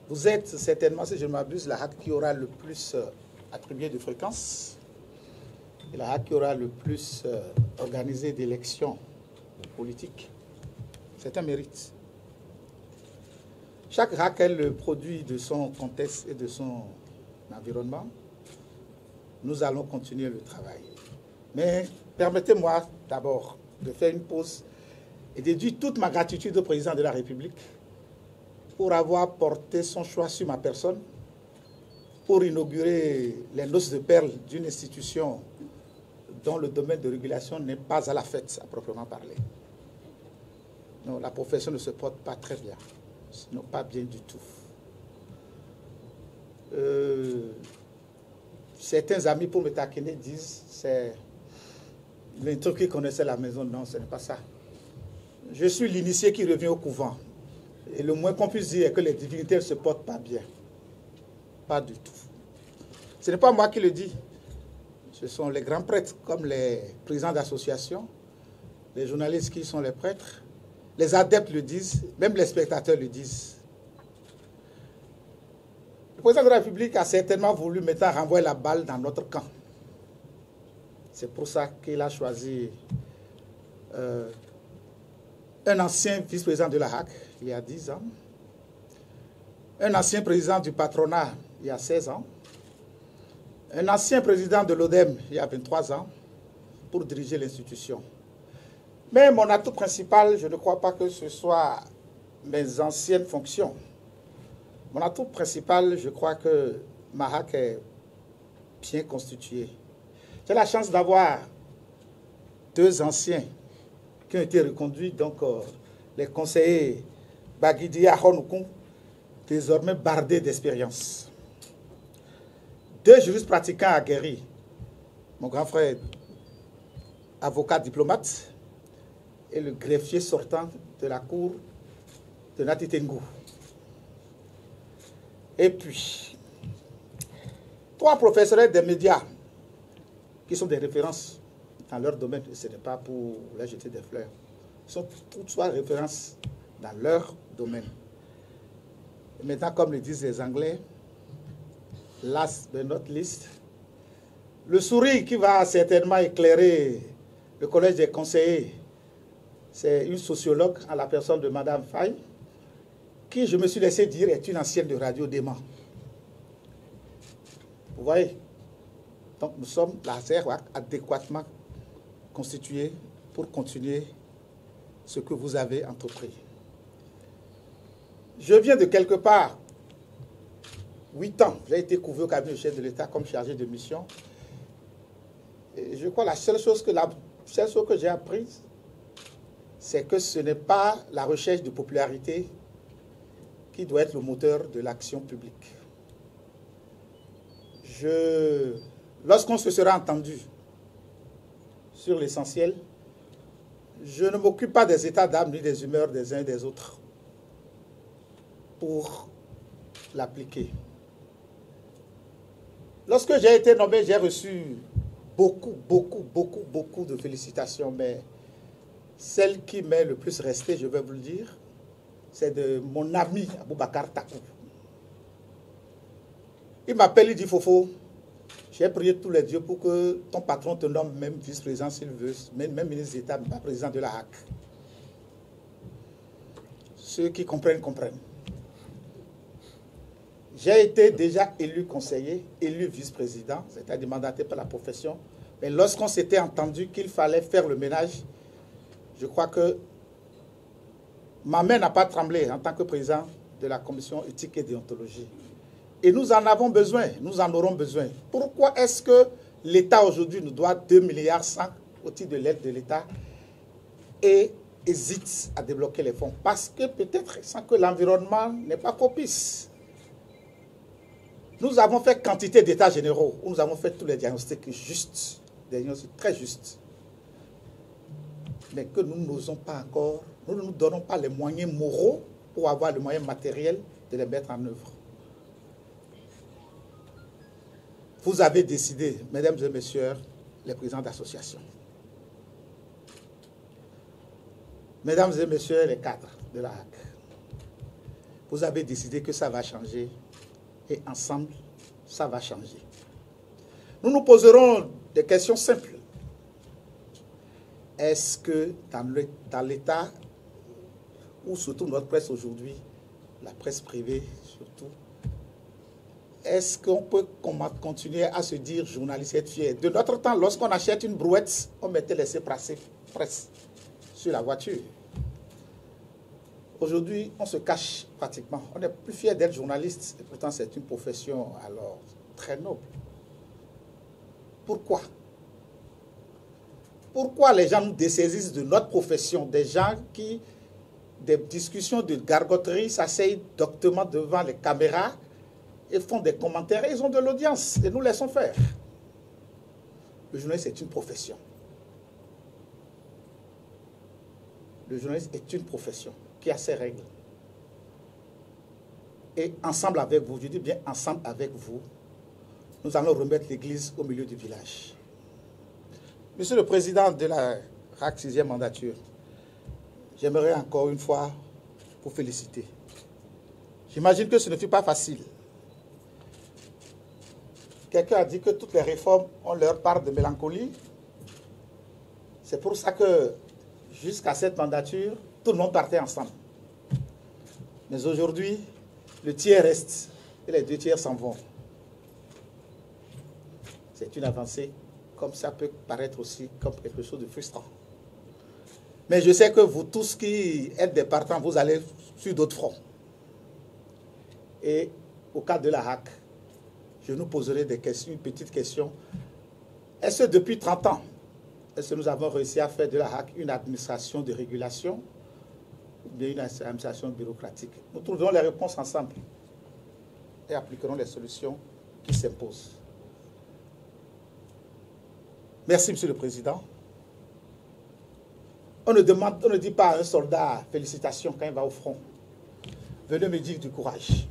Vous êtes certainement, si je ne m'abuse, la HAC qui aura le plus attribué de fréquences, et la HAC qui aura le plus organisé d'élections politiques. C'est un mérite. Chaque HAC est le produit de son contexte et de son environnement. Nous allons continuer le travail. Mais permettez-moi d'abord de faire une pause et de dire toute ma gratitude au président de la République pour avoir porté son choix sur ma personne, pour inaugurer les noces de perles d'une institution dont le domaine de régulation n'est pas à la fête, à proprement parler. Non, la profession ne se porte pas très bien, sinon pas bien du tout. Certains amis, pour me taquiner, disent c'est l'intrus qui connaissait la maison. Non, ce n'est pas ça. Je suis l'initié qui revient au couvent. Et le moins qu'on puisse dire est que les divinités ne se portent pas bien. Pas du tout. Ce n'est pas moi qui le dis. Ce sont les grands prêtres, comme les présidents d'associations, les journalistes qui sont les prêtres, les adeptes le disent, même les spectateurs le disent. Le président de la République a certainement voulu maintenant renvoyer la balle dans notre camp. C'est pour ça qu'il a choisi un ancien vice-président de la HAC, il y a 10 ans, un ancien président du patronat, il y a 16 ans, un ancien président de l'ODEM, il y a 23 ans, pour diriger l'institution. Mais mon atout principal, je ne crois pas que ce soit mes anciennes fonctions. Mon atout principal, je crois que ma HAC est bien constituée. J'ai la chance d'avoir 2 anciens qui ont été reconduits, donc les conseillers Baguidi et Ahonoukoum, désormais bardés d'expérience. 2 juristes pratiquants aguerris, mon grand frère, avocat diplomate, et le greffier sortant de la cour de Natitengou. Et puis, 3 professionnels des médias qui sont des références dans leur domaine, et ce n'est pas pour leur jeter des fleurs, ils sont toutes 3 références dans leur domaine. Et maintenant, comme le disent les Anglais, last but not least, le sourire qui va certainement éclairer le collège des conseillers, c'est une sociologue à la personne de Madame Faye, qui, je me suis laissé dire, est une ancienne de Radio Dément. Vous voyez? Donc nous sommes la CERWAC adéquatement constituée pour continuer ce que vous avez entrepris. Je viens de quelque part, 8 ans, j'ai été couvé au cabinet du chef de l'État comme chargé de mission. Et je crois que la seule chose que j'ai apprise, c'est que ce n'est pas la recherche de popularité qui doit être le moteur de l'action publique. Lorsqu'on se sera entendu sur l'essentiel, je ne m'occupe pas des états d'âme ni des humeurs des uns et des autres pour l'appliquer. Lorsque j'ai été nommé, j'ai reçu beaucoup de félicitations, mais celle qui m'est le plus restée, je vais vous le dire, c'est de mon ami Aboubacar Takou. Il m'appelle, il dit Fofo, j'ai prié tous les dieux pour que ton patron te nomme même vice-président s'il veut, même ministre d'État, pas président de la HAC. Ceux qui comprennent, comprennent. J'ai été déjà élu conseiller, élu vice-président, c'est-à-dire mandaté par la profession. Mais lorsqu'on s'était entendu qu'il fallait faire le ménage, je crois que ma main n'a pas tremblé en tant que président de la commission éthique et déontologie. Et nous en avons besoin, nous en aurons besoin. Pourquoi est-ce que l'État aujourd'hui nous doit 2,1 milliards au titre de l'aide de l'État et hésite à débloquer les fonds? Parce que peut-être sans que l'environnement n'est pas propice. Nous avons fait quantité d'états généraux où nous avons fait tous les diagnostics justes, des diagnostics très justes. Mais que nous n'osons pas encore, nous ne nous donnons pas les moyens moraux pour avoir les moyens matériels de les mettre en œuvre. Vous avez décidé, mesdames et messieurs, les présidents d'associations, mesdames et messieurs, les cadres de la HAC, vous avez décidé que ça va changer et ensemble, ça va changer. Nous nous poserons des questions simples. Est-ce que dans l'État, ou surtout notre presse aujourd'hui, la presse privée surtout, est-ce qu'on peut continuer à se dire journaliste être fier? De notre temps, lorsqu'on achète une brouette, on mettait laisser passer presse sur la voiture. Aujourd'hui, on se cache pratiquement. On n'est plus fier d'être journaliste, et pourtant c'est une profession alors très noble. Pourquoi? Pourquoi les gens nous dessaisissent de notre profession? Des gens qui, des discussions de gargoterie, s'asseyent doctement devant les caméras et font des commentaires. Et ils ont de l'audience et nous laissons faire. Le journaliste est une profession. Le journaliste est une profession qui a ses règles. Et ensemble avec vous, je dis bien ensemble avec vous, nous allons remettre l'église au milieu du village. Monsieur le Président de la RAC 6e mandature, j'aimerais encore une fois vous féliciter. J'imagine que ce ne fut pas facile. Quelqu'un a dit que toutes les réformes ont leur part de mélancolie. C'est pour ça que jusqu'à cette mandature, tout le monde partait ensemble. Mais aujourd'hui, le tiers reste et les 2 tiers s'en vont. C'est une avancée, comme ça peut paraître aussi comme quelque chose de frustrant. Mais je sais que vous tous qui êtes des partants, vous allez sur d'autres fronts. Et au cadre de la RAC, je nous poserai des questions, une petite question. Est-ce que depuis 30 ans, est-ce que nous avons réussi à faire de la RAC une administration de régulation ou bien une administration bureaucratique? Nous trouverons les réponses ensemble et appliquerons les solutions qui s'imposent. Merci, Monsieur le Président. On ne dit pas à un soldat félicitations quand il va au front. Venez me dire du courage.